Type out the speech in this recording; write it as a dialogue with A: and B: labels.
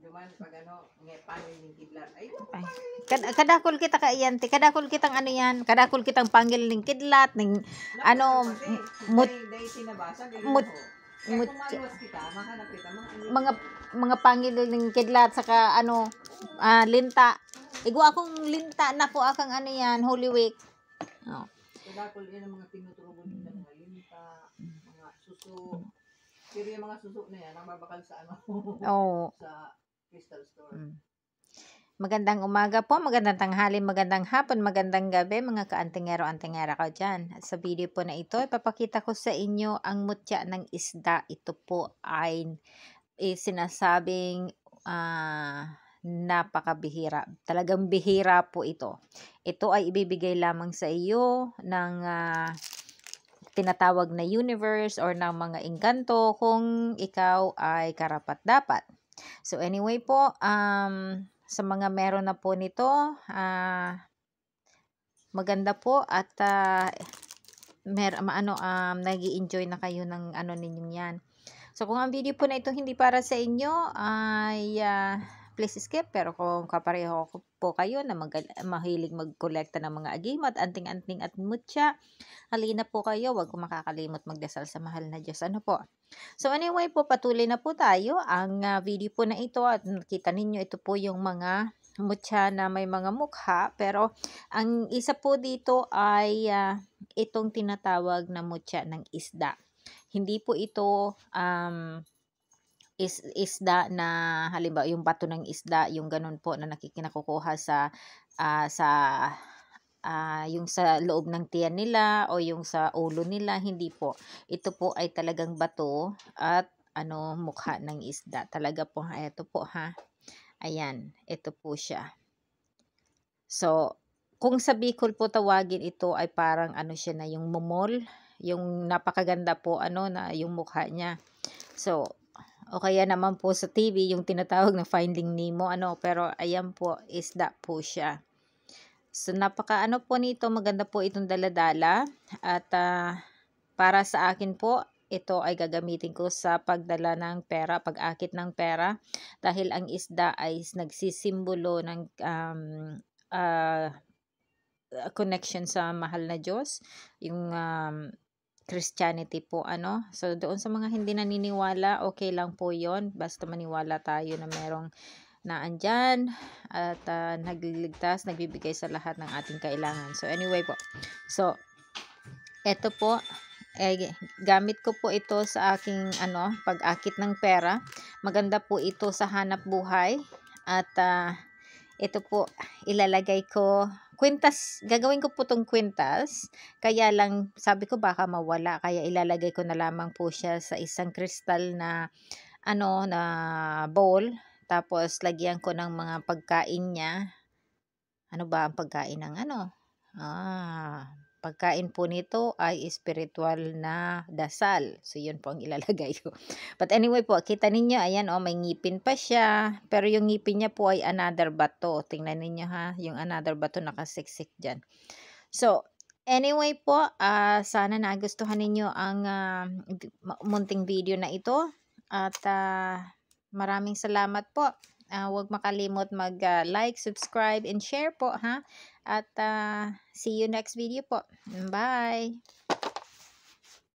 A: Duman pag ano, panin ng kidlat. Ay,
B: Kadakol kita ka iyan, kadakol kitang ano yan, kadakol kitang panggil ng kidlat, ng ano,
A: day sinabasa,
B: mut,
A: kaya kung maluwas kita, mahanap kita,
B: mga panggil ng kidlat, saka ano, linta. Igo akong linta na po akang ano yan, Holy Week. Oh.
A: Kadakol yan ang mga tinuturugo nila, mga linta, mga suso. Pero yung mga suso na yan, ang babakal sa ano, sa Crystal Store.
B: Magandang umaga po, magandang tanghali, magandang hapon, magandang gabi mga ka-antingero-antingera ko dyan. At sa video po na ito, ipapakita ko sa inyo ang mutya ng isda. Ito po ay sinasabing napakabihira. Talagang bihira po ito. Ito ay ibibigay lamang sa iyo ng tinatawag na universe or ng mga engkanto kung ikaw ay karapat-dapat. So anyway po, sa mga meron na po nito, maganda po at nag-i-enjoy na kayo ng ano ninyong yan. So kung ang video po na ito hindi para sa inyo ay please skip, pero kung kapareho po kayo na mahilig mag-kolekta ng mga agimat, anting-anting at mutya, halina po kayo, wag ko makakalimot magdasal sa mahal na Diyos. Ano po? So anyway po, patuloy na po tayo. Ang video po na ito, at nakita ninyo, ito po yung mga mutya na may mga mukha, pero ang isa po dito ay itong tinatawag na mutya ng isda. Hindi po ito isda na halimbawa yung bato ng isda, yung ganun po na nakikinakukuha sa yung sa loob ng tiyan nila o yung sa ulo nila. Hindi po. Ito po ay talagang bato at mukha ng isda. Talaga po, ito po ha. Ayan, ito po siya. So, kung sa Bicol po tawagin, ito ay parang siya na yung momol, yung napakaganda po na yung mukha niya. So, o kaya naman po sa TV yung tinatawag na Finding Nemo, pero ayan po, isda po siya. So napaka po nito, maganda po itong daladala at para sa akin po, ito ay gagamitin ko sa pagdala ng pera, pag-akit ng pera, dahil ang isda ay nagsisimbolo ng connection sa mahal na Diyos, yung Christianity po So doon sa mga hindi naniniwala, okay lang po yon, basta maniwala tayo na merong naandyan at nagliligtas, nagbibigay sa lahat ng ating kailangan. So anyway po, so eto po, gamit ko po ito sa aking pag-akit ng pera. Maganda po ito sa hanap buhay at ito po, ilalagay ko, kwintas, gagawin ko po itong kwintas, kaya lang, sabi ko baka mawala, kaya ilalagay ko na lamang po siya sa isang kristal na, na bowl, tapos lagyan ko ng mga pagkain niya. Ano ba ang pagkain ng pagkain po nito ay spiritual na dasal. So, yun po ang ilalagay ko. But anyway po, kita ninyo, ayan may ngipin pa siya. Pero yung ngipin niya po ay another bato. Tingnan ninyo ha, yung another bato nakasiksik dyan. So, anyway po, sana nagustuhan ninyo ang munting video na ito. At maraming salamat po. Huwag makalimot mag-like, subscribe, and share po ha. At see you next video po. Bye!